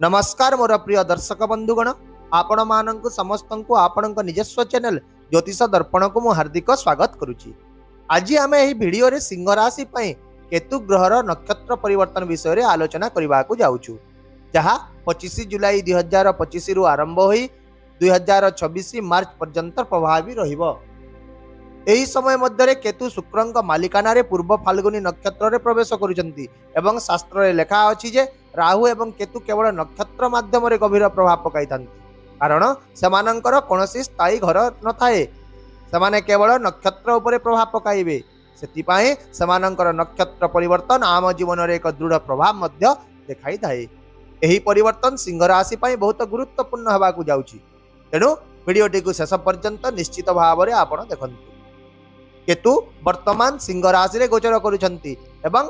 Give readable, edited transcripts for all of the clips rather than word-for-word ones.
नमस्कार मोर प्रिय दर्शक बंधुगण आपण मानक समस्त को आपण निजस्व चैनल ज्योतिष दर्पण को मु हार्दिक स्वागत करुच्ची। आज आम यह भिडियो रे सिंह राशि केतु ग्रहर नक्षत्र परिवर्तन विषय रे आलोचना करने को जाऊँ जहाँ 25 जुलाई 2025 रु आरंभ होई 2026 मार्च पर्यंत प्रभावी रहिबो। एही समय मध्य केतु शुक्रंक मालिकाना रे पूर्व फाल्गुनी नक्षत्र रे प्रवेश करुचंती एवं शास्त्र रे लेखा अछि जे राहु एवं केतु केवल नक्षत्र माध्यम रे गभीर प्रभाव पकाई कारण सेमानंकर कोनोसी स्थायी घर न थाए सेमाने केवल नक्षत्र उपरे प्रभाव पकाइबे सेतिपाए सेमानंकर नक्षत्र परिवर्तन आम जीवन रे एक दृढ़ प्रभाव मध्य देखाई थाए। एही परिवर्तन सिंह राशि पई बहुत गुरुत्वपूर्ण हवा को जाउची तेनु वीडियोटी को शेष पर्यंत निश्चित भाव रे आपण देखंतु। केतु वर्तमान सिंह राशि रे गोचर करुछंती एवं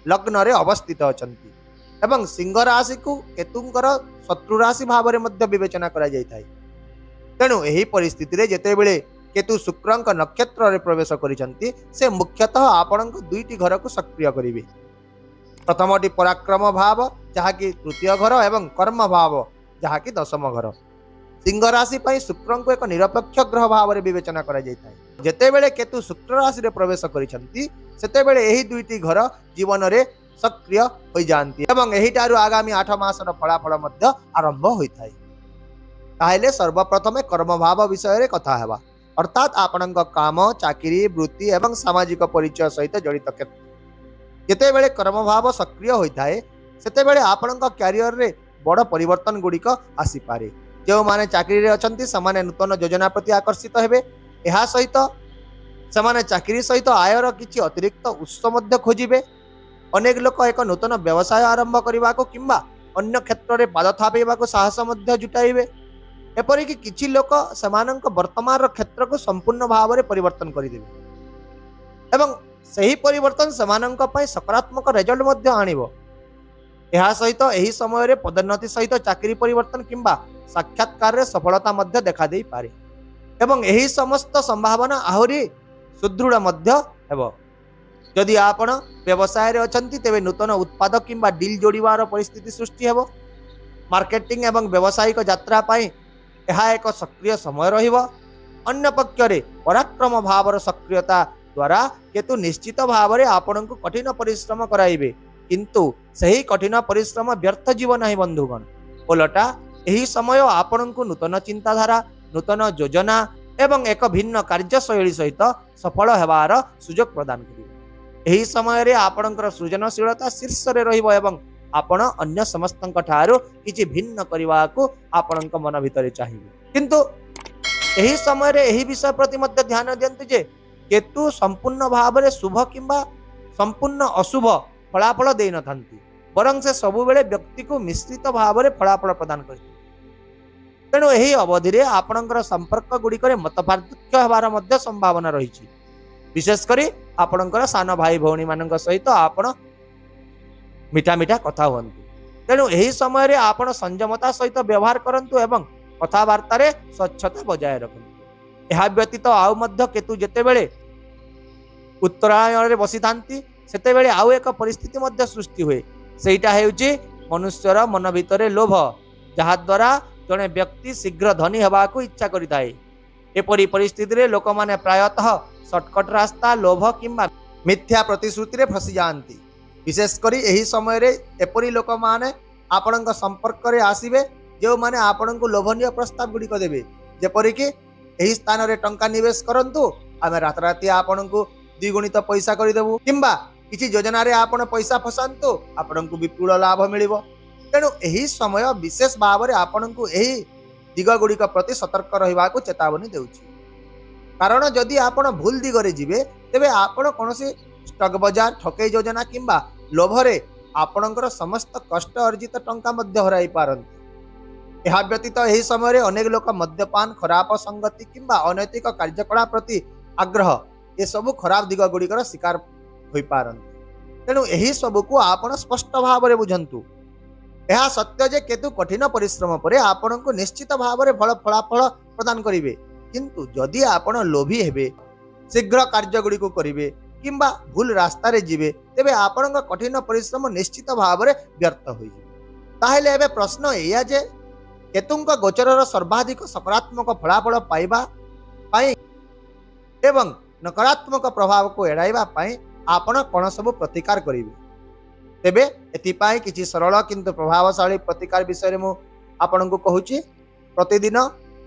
लग्न रे अवस्थित अछंती एवं सिंह राशि को केतुंकर शत्रु राशि भाव रे मध्य विवेचना करा जाय थाए। तेणु एही परिस्थिति रे जेते बेले केतु शुक्रंक नक्षत्र रे प्रवेश करिसंती से मुख्यतः आपणक दुईटी घर को सक्रिय करिवे। प्रथमटी पराक्रम भाव जहा कि तृतीय घर एवं कर्म भाव जहा कि दशम घर। सिंह राशि पई शुक्रंक एक निरपेक्ष ग्रह भाव रे विवेचना करा जाय थाए। जेते बेले केतु शुक्र राशि रे प्रवेश करिसंती सेते बेले एही दुईटी घर जीवन रे सक्रिय हो जाती एवं एही टारु आगामी 8 मासर फलाफल मध्य आरंभ होइथाय। ताहेले सर्वप्रथमे कर्म भाव विषय रे कथा हेबा अर्थात आपणक काम चाकरी वृत्ति एवं सामाजिक परिचय सहित जड़ित क्षेत्र। जेते बेले कर्म भाव सक्रिय होइथाय सेते बेले आपणक कैरियर रे बड़ परिवर्तन गुड़िक आसी पारे। जो माने चाकरी रे अछंती समाने नूतन योजना प्रति आकर्षित हेबे। एहा सहित समाने चाकरी सहित आयर किछि अतिरिक्त उत्स मध्य खोजिबे। अनेक लोक एक नूतन व्यवसाय आरंभ करने को किंबा अन्य क्षेत्र में पाद थापा को साहस मध्य जुटाइबे। एपरिक किछि लोक सेमानंक वर्तमान क्षेत्र को संपूर्ण भाव में परिवर्तन करदेबे एवं सही परिवर्तन सेमानंक पय सकारात्मक रिजल्ट मध्य आनिबो। एहा सहित एही समय रे पदोन्नति सहित चाकरी परिवर्तन किंबा साक्षात्कार रे सफलता मध्य देखा देई पारे एवं एही समस्त संभावना आहुरी सुदृढ़ मध्य हेबो। यदि आपण व्यवसाय रे अछंती तेबे नूतन उत्पाद किंबा डील जोड़ीबार परिस्थिति सृष्टि हेबो। मार्केटिंग एवं व्यावसायिक यात्रा पाई एहा एक सक्रिय समय रहिबो। अन्य पक्ष रे पराक्रम भावर सक्रियता द्वारा केतु निश्चित भाव रे आपनकु कठिन परिश्रम कराइबे किंतु सही कठिन परिश्रम व्यर्थ जीव नाही बंधुगण। ओलटा एही समय आपनकु नूतन चिंताधारा नूतन योजना एवं एक भिन्न कार्यशैली सहित सफल हेबार सुजोग प्रदान करिबे। एही समय रे आपणकर सृजनशीलता शीर्ष रे रहिबो एवं आपण अन्य समस्तक ठारो किछि भिन्न करबा को आपणक मन भितरे चाहिबे। किंतु एही समय रे एही विषय प्रति मध्य ध्यान दियंतु जे केतु संपूर्ण भाव रे शुभ किंबा संपूर्ण अशुभ फलाफल देई नथांती बरं से सबु बेले व्यक्ति को मिश्रित भाव रे फलाफल प्रदान करथि। तेणु एही अवधि रे आपणकर संपर्क गुडी करे मतपार्थक्य हेबार मध्य संभावना रहिछि। विशेषकर आपणकर सान भाई भौणी मानक सहित आपण मिठा मिठा कथा हुअन्तु। तेणु एही समय रे आपण संयमता सहित व्यवहार करंतु एवं कथावार्ता रे स्वच्छता बजाय रखंतु। एहा व्यतीत आउ मध्य केतु जेते बेले उत्तरायण रे बसी थांती सेते बेले आउ एक परिस्थिति मध्य सृष्टि हुए। सेटा हेउची मनुष्यर मन भितरे लोभ जहा द्वारा जने व्यक्ति शीघ्र धनी हेबा को इच्छा करिताए। एपरि परिस्थिति रे लोक माने प्रायतः शॉर्टकट रास्ता लोभ किंबा मिथ्या प्रतिश्रुति रे फसी जाती। विशेषकर यही समय रे एपरी लोक माने आपणक संपर्क रे आसीबे जो माने आपणक लोभनीय प्रस्ताव गुडी को देबे जेपरि कि एही स्थान रे टंका निवेश करंतु आमे रात राती आपणक द्विगुणित पैसा करि देबु किंबा किछि योजना रे आपण पैसा फसांतु आपणक विपुल लाभ मिलिबो। तेणु एही समय विशेष भाव रे आपणक एही दिग गुडी प्रति सतर्क रहिबा को चेतावनी देउछि। कारण जदि आपण भूल दिगरे जिबे तेबे आपण कोनोसी स्टॉक बाजार ठकेई योजना किंबा लोभरे आपणकर समस्त कष्ट अर्जित टंका मध्य हराई पारंती। एहा व्यतीत एही समय रे अनेक लोक मद्यपान खराब संगति किंबा अनैतिक कार्यकलाप प्रति आग्रह ए सब खराब दिग गुड़िकर शिकार होई पारंती। तेणु एही सब को आपण स्पष्ट भाव रे बुझंतु। एहा सत्य जे केतु कठिन परिश्रम परे आपणको निश्चित भाव रे फलाफल प्रदान करिवे किंतु जदि आपण लोभी हेबे शीघ्र कार्य गुड़ी को करिवे किंबा भूल रास्ता रे जिवे तेबे आपणक कठिन परिश्रम निश्चित भाव रे व्यर्थ होई जिवे। ताहेले एबे प्रश्न एया जे केतुंक गोचरर सर्वाधिक सकारात्मक फलाफल पाइबा पाई एवं नकारात्मक प्रभाव को एड़ाइबा पाई आपण कोन सब प्रतिकार करिवे। तेबे एतिपाई किछि सरल किंतु प्रभावशाली प्रतिकार विषय मु आपन को कहूची। प्रतिदिन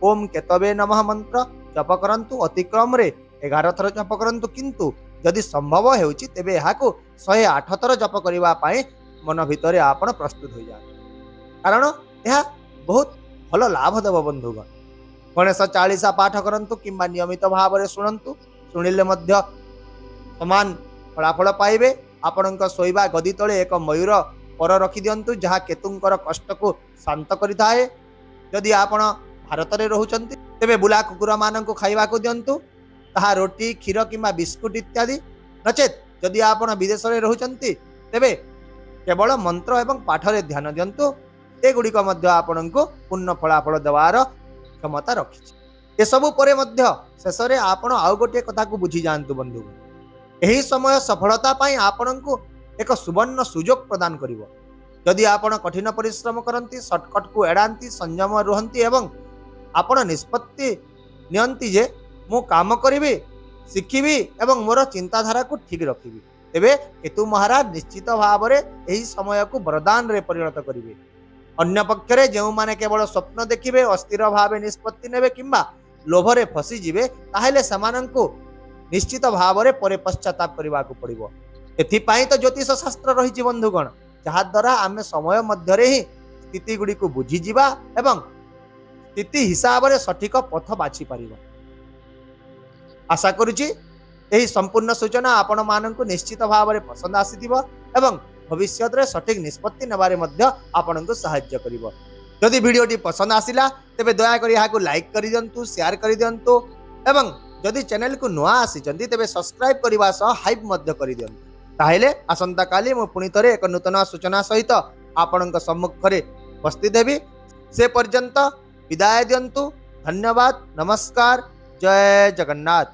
ओम केतवे नमः मंत्र जप करंतु, अतिक्रम रे 11 थर जप करंतु, किंतु जदि संभव हेउची तेबे एहाकु 108 थर जप करिबा पाई मन भितरे आपण प्रस्तुत हो जाए, कारण यह बहुत भल लाभ देव बंधुगण। गणेश चालीसा पाठ करंतु किंबा नियमित भाव में शुणंतु, शुणिले मध्य समान फलाफल पाइबे। आपणक शोइबा गदी तले एक मयूर पर रखि दियंतु जहाँ केतुंकर कष्ट को शांत करिथाए। जदि आपण भारत में रहुचंती तेबे बुला कुकुर माननकु खाइबा को दियंतु, ताहा रोटी क्षीर किंबा बिस्कुट इत्यादि। नचेत जदि आपण विदेश में रहुचंती तेबे केवल मंत्र एवं पाठ रे ध्यान दियंतु, एगुड़िक मध्य आपणको पूर्ण फलाफल देवार क्षमता रखिछि। ए सबु परे मध्य शेष रे आपण आउ गोटे कथा को बुझी जानतु बंधु, एही समय सफलता पाई आपणको एक सुवर्ण सुजोग प्रदान करिवो। जदि आपण कठिन परिश्रम करंती, शॉर्टकट को एडांती, संयम रुहंती एवं आपण निष्पत्ति नियंती जे मु काम करिवि, शिखिबि एवं मोर चिंताधारा को ठीक रखिबि, तेबे केतु महाराज निश्चित भाव में एही समय को वरदान रे परिणत करिवे। अन्य पक्षरे जो माने केवल स्वप्न देखिबे, अस्थिर भाव निष्पत्ति नेबे किंबा लोभरे फसी जिवे, ताहेले समानंकु निश्चित भाव में परे पश्चाताप करने को पड़ो। एथिपाई तो ज्योतिष शास्त्र रही बंधुगण, जहा द्वारा आमे समय मध्य ही स्थिति गुड़ी को बुझी जिबा एवं स्थिति हिसाब से सठिक पथ बाछि पारिबा। आशा करुछि एही संपूर्ण सूचना आपण माननकु निश्चित भाव में पसंद आसीथिबो एवं भविष्य रे सठिक निष्पत्ति नेबारे मध्य आपनकु सहाय्य करिवो। जदि वीडियोटी पसंद आसिला तेबे दया करी याकु लाइक करि दियंतु, शेयर करि दियंतु एवं जदि चैनल को नुआ आसीचंती तेबे सब्सक्राइब करबा सह हाइप मध्य करि दियंतु। ताहेले आसंता काली मु पुनी थरे एक नूतन सूचना सहित आपनक सम्मुख रे उपस्थित हेबी। से पर्यंत विदाय दियंतु। धन्यवाद, नमस्कार, जय जगन्नाथ।